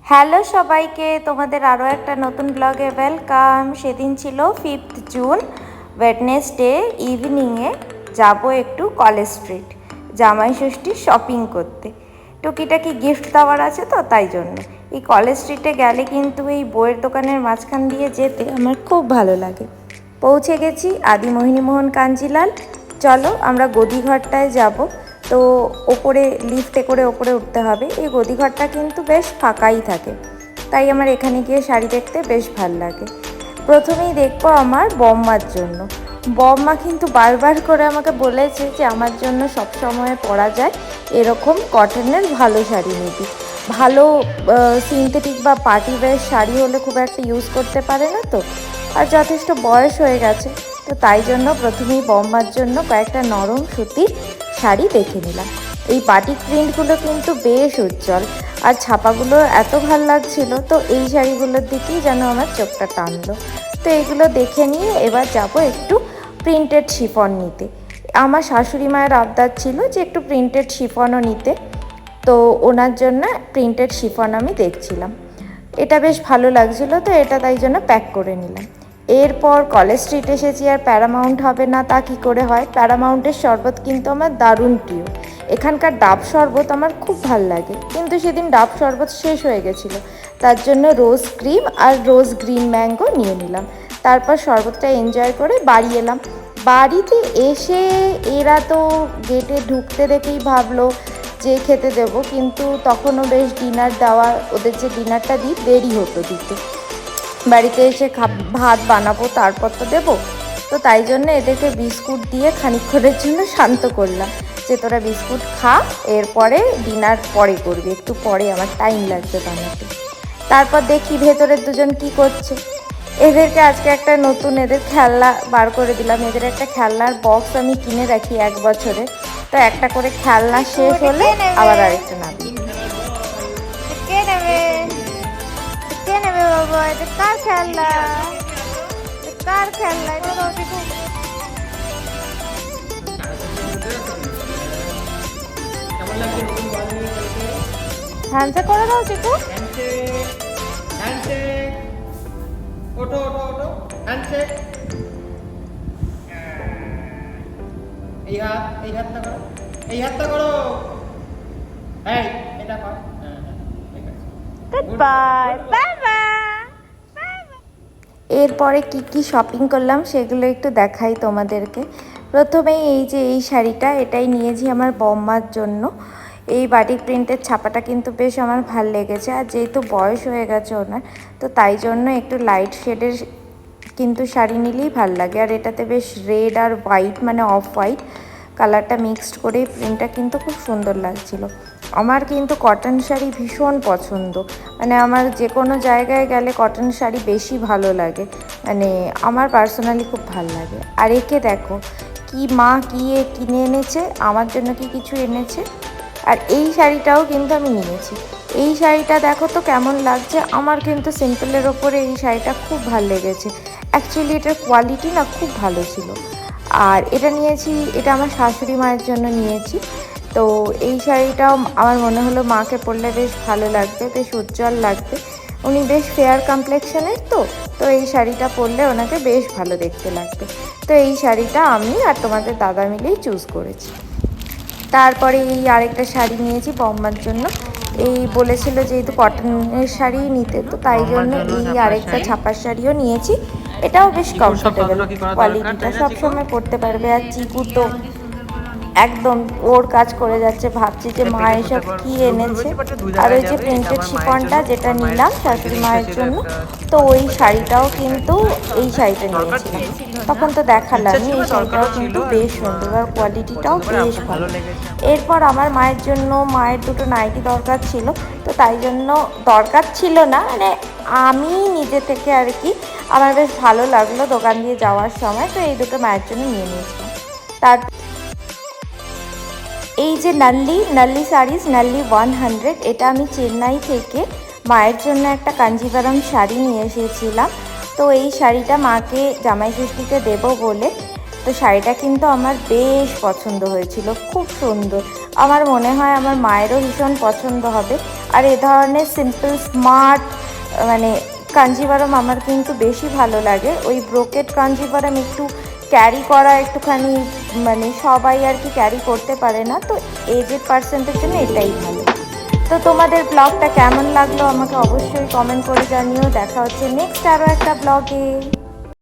Hello সবাইকে, তোমাদের আরও একটা নতুন ব্লগে ওয়েলকাম। সেদিন ছিল 5th জুন, ওয়েডনেসডে ইভিনিংয়ে যাব একটু কলেজ স্ট্রিট জামাই ষষ্ঠীর শপিং করতে। টুকিটাকি গিফট দেওয়ার আছে তো, তাই জন্য এই কলেজ স্ট্রিটে গেলে কিন্তু এই বইয়ের দোকানের মাঝখান দিয়ে যেতে আমার খুব ভালো লাগে। পৌঁছে গেছি আদি মোহিনীমোহন কাঞ্জিলাল। চলো আমরা গদিঘরটায় যাব। তো ওপরে লিফটে করে ওপরে উঠতে হবে। এই গদিঘরটা কিন্তু বেশ ফাঁকাই থাকে, তাই আমার এখানে গিয়ে শাড়ি দেখতে বেশ ভালো লাগে। প্রথমেই দেখবো আমার বম্মার জন্য। বম্মা কিন্তু বারবার করে আমাকে বলেছে যে আমার জন্য সব সময় পরা যায় এরকম কটনের ভালো শাড়ি নিবি। ভালো সিনথেটিক বা পার্টি ওয়্যার শাড়ি হলে খুব একটা ইউজ করতে পারে না তো, আর যথেষ্ট বয়স হয়ে গেছে। তো তাই জন্য প্রথমেই বম্মার জন্য কয়েকটা নরম সুতির শাড়ি দেখে নিলাম। এই বাটিক প্রিন্টগুলো কিন্তু বেশ উজ্জ্বল, আর ছাপাগুলো এত ভাল লাগছিল। তো এই শাড়িগুলোর দিকেই যেন আমার চোখটা টানলো। তো এগুলো দেখে নিয়ে এবার যাব একটু প্রিন্টেড শিফন নিতে। আমার শাশুড়ি মায়ের আবদার ছিল যে একটু প্রিন্টেড শিফনও নিতে, তো ওনার জন্য প্রিন্টেড শিফন আমি দেখছিলাম। এটা বেশ ভালো লাগছিলো, তো এটা তাই জন্য প্যাক করে নিলাম। এরপর কলেজ স্ট্রিট এসেছি, আর প্যারামাউন্ট হবে না তা কী করে হয়। প্যারামাউন্টের শরবত কিন্তু আমার দারুণ প্রিয়। এখানকার ডাব শরবত আমার খুব ভাল লাগে, কিন্তু সেদিন ডাব শরবত শেষ হয়ে গেছিলো, তার জন্য রোজ ক্রিম আর রোজ গ্রিন ম্যাঙ্গো নিয়ে নিলাম। তারপর শরবতটা এনজয় করে বাড়ি এলাম। বাড়িতে এসে এরা তো গেটে ঢুকতে দেখেই ভাবলো যে খেতে দেবো, কিন্তু তখনও বেশ ডিনার দেওয়া, ওদের যে ডিনারটা দিই দেরি হতো দিতে। বাড়িতে এসে ভাত বানাবো তারপর তো দেবো। তো তাই জন্য এদেরকে বিস্কুট দিয়ে খানিকক্ষণের জন্য শান্ত করলাম যে তোরা বিস্কুট খা, এরপরে ডিনার পরে করবি, একটু পরে আমার টাইম লাগবে বানাতে। তারপর দেখি ভেতরের দুজন কি করছে। এদেরকে আজকে একটা নতুন এদের খেলনা বার করে দিলাম। এদের একটা খেলনার বক্স আমি কিনে রাখি 1 বছরে, তো একটা করে খেলনা শেষ হলে আবার আরেকটা নাবি। কে নেবে বাবা? এটা কার খেলনা? কার খেলনা এটা? হ্যান্ডশেক করে দাও চিকু। ওঠো ওঠো ওঠো, হ্যান্ডশেক। এই হাতটা করো, এই হাতটা করো। এই এটা কর। Good bye, bye bye. এরপরে কি শপিং করলাম সেগুলো একটু দেখাই তোমাদেরকে। প্রথমেই এই যে এই শাড়িটা, এটাই নিয়েছি আমার বম্মার জন্য। এই বাটিক প্রিন্টের ছাপাটা কিন্তু বেশ আমার ভাল লেগেছে, আর যেহেতু বয়স হয়ে গেছে ওনার, তো তাই জন্য একটু লাইট শেডের কিন্তু শাড়ি নিলেই ভাল লাগে। আর এটাতে বেশ রেড আর হোয়াইট, মানে অফ হোয়াইট কালারটা মিক্সড করে প্রিন্টটা কিন্তু খুব সুন্দর লাগছিল। আমার কিন্তু কটন শাড়ি ভীষণ পছন্দ, মানে আমার যে কোনো জায়গায় গেলে কটন শাড়ি বেশি ভালো লাগে, মানে আমার পার্সোনালি খুব ভালো লাগে। আর একে দেখো কি মা কিনে এনেছে, আমার জন্য কি কিছু এনেছে। আর এই শাড়িটাও কিন্তু আমি নিয়েছি। এই শাড়িটা দেখো তো কেমন লাগছে। আমার কিন্তু সিম্পলের ওপরে এই শাড়িটা খুব ভালো লেগেছে। অ্যাকচুয়ালি এটার কোয়ালিটি না খুব ভালো ছিল। আর এটা নিয়েছি, এটা আমার শাশুড়ি মায়ের জন্য নিয়েছি। তো এই শাড়িটাও আমার মনে হলো মাকে পরলে বেশ ভালো লাগবে, বেশ উজ্জ্বল লাগবে। উনি বেশ ফেয়ার কমপ্লেক্সনের, তো এই শাড়িটা পরলে ওনাকে বেশ ভালো দেখতে লাগবে। তো এই শাড়িটা আমি আর তোমাদের দাদা মিলেই চুজ করেছি। তারপরে এই আরেকটা শাড়ি নিয়েছি বম্মার জন্য। এই বলেছিল যেহেতু কটনের শাড়ি নিতে, তো তাই জন্য এই আরেকটা ছাপার শাড়িও নিয়েছি। এটাও বেশ কমফোর্টেবল, কোয়ালিটিটা সবসময় পরতে পারবে। আর চিকু তো একদম ওর কাজ করে যাচ্ছে, ভাবছি যে মা এসব কী এনেছে। আর ওই যে প্রিন্টেড শিফনটা যেটা নিলাম শাশুড়ি মায়ের জন্য, তো ওই শাড়িটাও কিন্তু এই শাড়িটা নিয়েছিলাম, তখন তো দেখালাম। এই শাড়িটাও কিন্তু বেশ সুন্দর, আর কোয়ালিটিটাও বেশ ভালো। এরপর আমার মায়ের জন্য মায়ের দুটো নাইটি দরকার ছিল, তো তাই জন্য দরকার ছিল না, মানে আমি নিজে থেকে আর কি, আমার বেশ ভালো লাগলো দোকান দিয়ে যাওয়ার সময়, তো এই দুটো মায়ের জন্য নিয়ে নিয়েছিলাম। তার এই যে নাল্লি শাড়িজ, নাল্লি 100, এটা আমি চেন্নাই থেকে মায়ের জন্য একটা কাঞ্জিভারাম শাড়ি নিয়ে এসেছিলাম। তো এই শাড়িটা মাকে জামাই ষষ্ঠীতে দেবো বলে, তো শাড়িটা কিন্তু আমার বেশ পছন্দ হয়েছিল, খুব সুন্দর। আমার মনে হয় আমার মায়েরও ভীষণ পছন্দ হবে। আর এ ধরনের সিম্পল স্মার্ট মানে কাঞ্জিভারম আমার কিন্তু বেশি ভালো লাগে। ওই ব্রোকেট কাঞ্জিভারম একটু ক্যারি করা একটুখানি মানে সবাই আর কি ক্যারি করতে পারে না, তো এজেড পার্সনদের জন্য এটাই ভালো। তো তোমাদের ব্লগটা কেমন লাগলো আমাকে অবশ্যই কমেন্ট করে জানিও। দেখা হচ্ছে নেক্সট আরও একটা ব্লগে।